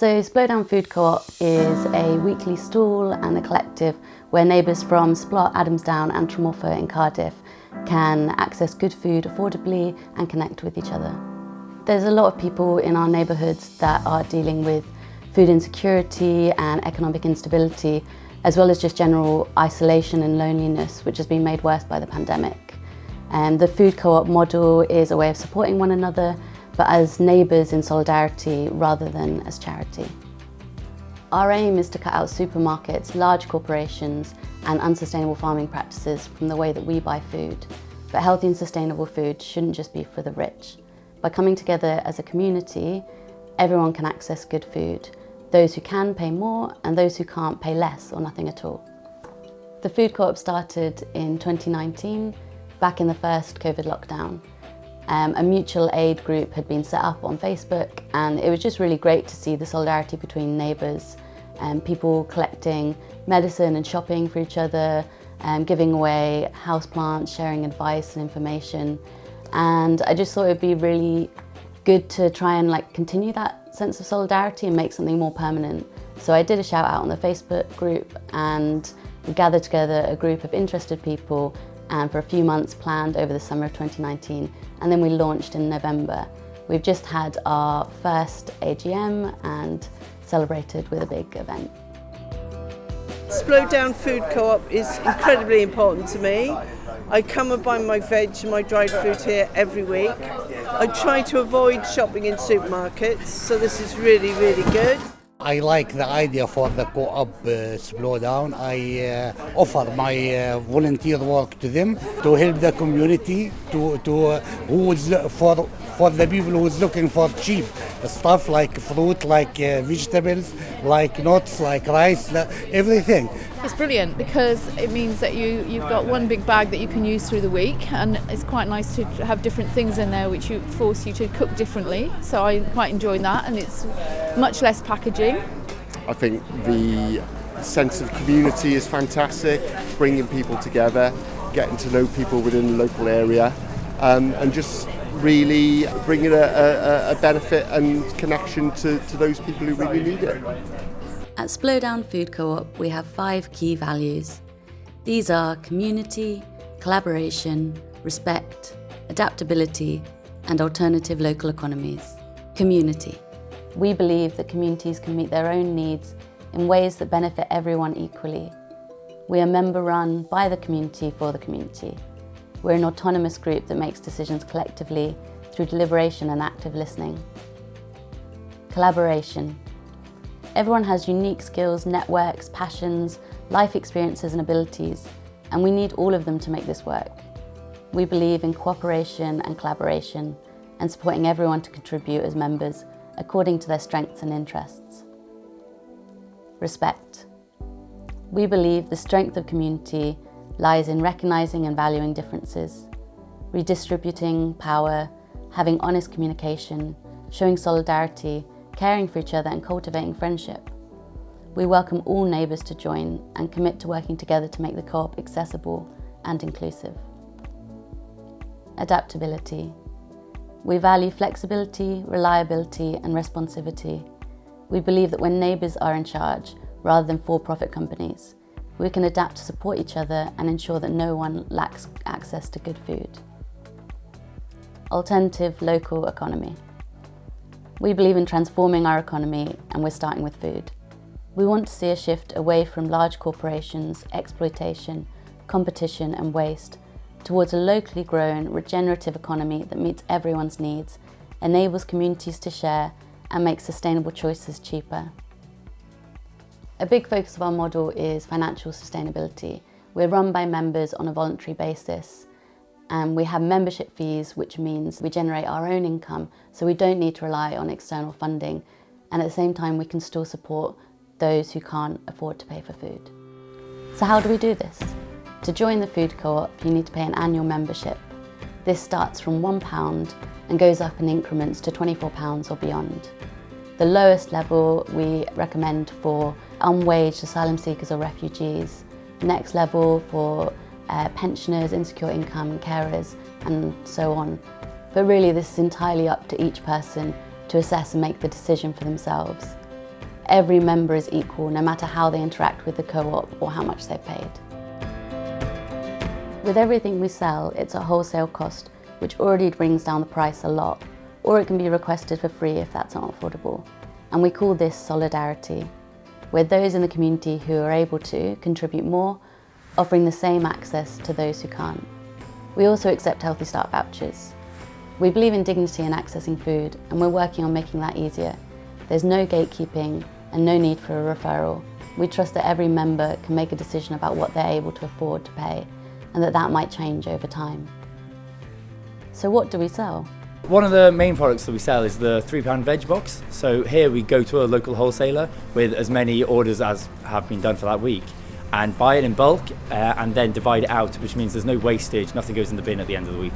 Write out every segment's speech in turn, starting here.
So Splo-down Food Co-op is a weekly stall and a collective where neighbours from Splot, Adamsdown and Tremorfa in Cardiff can access good food affordably and connect with each other. There's a lot of people in our neighbourhoods that are dealing with food insecurity and economic instability, as well as just general isolation and loneliness, which has been made worse by the pandemic. The food co-op model is a way of supporting one another, but as neighbours in solidarity rather than as charity. Our aim is to cut out supermarkets, large corporations and unsustainable farming practices from the way that we buy food. But healthy and sustainable food shouldn't just be for the rich. By coming together as a community, everyone can access good food. Those who can pay more and those who can't pay less or nothing at all. The food co-op started in 2019, back in the first COVID lockdown. A mutual aid group had been set up on Facebook, and it was just really great to see the solidarity between neighbours and people collecting medicine and shopping for each other, giving away houseplants, sharing advice and information. And I just thought it'd be really good to try and continue that sense of solidarity and make something more permanent. So I did a shout out on the Facebook group, and we gathered together a group of interested people and for a few months planned over the summer of 2019, and then we launched in November. We've just had our first AGM and celebrated with a big event. Splo-down Food Co-op is incredibly important to me. I come and buy my veg and my dried fruit here every week. I try to avoid shopping in supermarkets, so this is really, really good. I like the idea for the co-op Splo-down. I offer my volunteer work to them to help the community for the people who is looking for cheap stuff like fruit, like vegetables, like nuts, like rice, everything. It's brilliant because it means that you've got one big bag that you can use through the week, and it's quite nice to have different things in there which force you to cook differently. So I quite enjoy that, and it's much less packaging. I think the sense of community is fantastic, bringing people together, getting to know people within the local area, and just really bringing a benefit and connection to those people who really need it. At Splo-down Food Co-op, we have 5 key values. These are community, collaboration, respect, adaptability, and alternative local economies. Community. We believe that communities can meet their own needs in ways that benefit everyone equally. We are member-run by the community for the community. We're an autonomous group that makes decisions collectively through deliberation and active listening. Collaboration. Everyone has unique skills, networks, passions, life experiences and abilities, and we need all of them to make this work. We believe in cooperation and collaboration and supporting everyone to contribute as members according to their strengths and interests. Respect. We believe the strength of community lies in recognising and valuing differences, redistributing power, having honest communication, showing solidarity, caring for each other and cultivating friendship. We welcome all neighbours to join and commit to working together to make the co-op accessible and inclusive. Adaptability. We value flexibility, reliability and responsivity. We believe that when neighbours are in charge, rather than for-profit companies, we can adapt to support each other and ensure that no one lacks access to good food. Alternative local economy. We believe in transforming our economy, and we're starting with food. We want to see a shift away from large corporations, exploitation, competition and waste towards a locally grown, regenerative economy that meets everyone's needs, enables communities to share and makes sustainable choices cheaper. A big focus of our model is financial sustainability. We're run by members on a voluntary basis, and we have membership fees, which means we generate our own income, so we don't need to rely on external funding, and at the same time we can still support those who can't afford to pay for food. So how do we do this? To join the food co-op, you need to pay an annual membership. This starts from £1 and goes up in increments to £24 or beyond. The lowest level we recommend for unwaged asylum seekers or refugees. Next level for pensioners, insecure income, carers, and so on. But really this is entirely up to each person to assess and make the decision for themselves. every member is equal no matter how they interact with the co-op or how much they've paid. With everything we sell, it's at wholesale cost, which already brings down the price a lot, or it can be requested for free if that's not affordable. And we call this solidarity, where those in the community who are able to contribute more, offering the same access to those who can't. We also accept Healthy Start vouchers. We believe in dignity in accessing food, and we're working on making that easier. There's no gatekeeping and no need for a referral. We trust that every member can make a decision about what they're able to afford to pay, and that might change over time. So what do we sell? One of the main products that we sell is the £3 veg box. So here we go to a local wholesaler with as many orders as have been done for that week and buy it in bulk and then divide it out, which means there's no wastage, nothing goes in the bin at the end of the week.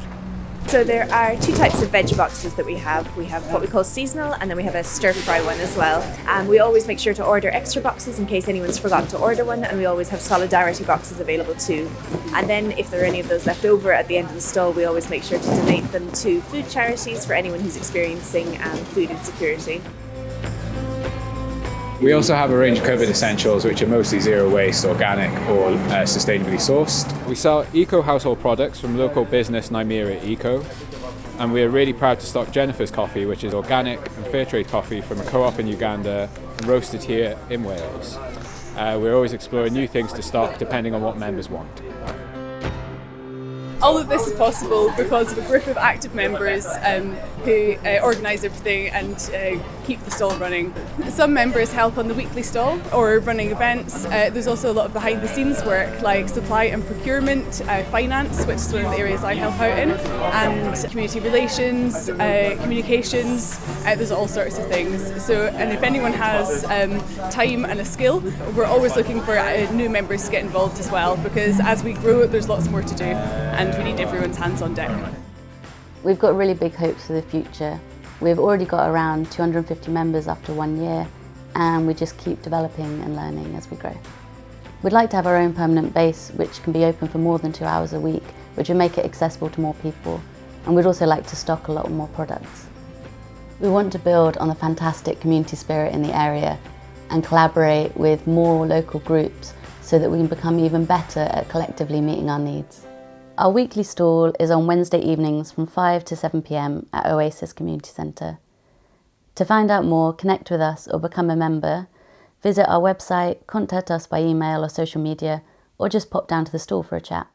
So there are two types of veg boxes that we have. We have what we call seasonal, and then we have a stir-fry one as well. And we always make sure to order extra boxes in case anyone's forgotten to order one, and we always have solidarity boxes available too. And then if there are any of those left over at the end of the stall, we always make sure to donate them to food charities for anyone who's experiencing food insecurity. We also have a range of COVID essentials which are mostly zero waste, organic or sustainably sourced. We sell eco household products from local business Nymeria Eco, and we are really proud to stock Jennifer's coffee, which is organic and fair trade coffee from a co-op in Uganda and roasted here in Wales. We're always exploring new things to stock depending on what members want. All of this is possible because of a group of active members who organise everything and keep the stall running. Some members help on the weekly stall or running events. There's also a lot of behind the scenes work like supply and procurement, finance, which is one of the areas I help out in, and community relations, communications, there's all sorts of things. So, and if anyone has time and a skill, we're always looking for new members to get involved as well, because as we grow there's lots more to do and we need everyone's hands on deck. We've got really big hopes for the future. We've already got around 250 members after 1 year, and we just keep developing and learning as we grow. We'd like to have our own permanent base, which can be open for more than 2 hours a week, which would make it accessible to more people, and we'd also like to stock a lot more products. We want to build on the fantastic community spirit in the area and collaborate with more local groups so that we can become even better at collectively meeting our needs. Our weekly stall is on Wednesday evenings from 5 to 7 p.m. at Oasis Community Centre. To find out more, connect with us or become a member, visit our website, contact us by email or social media, or just pop down to the stall for a chat.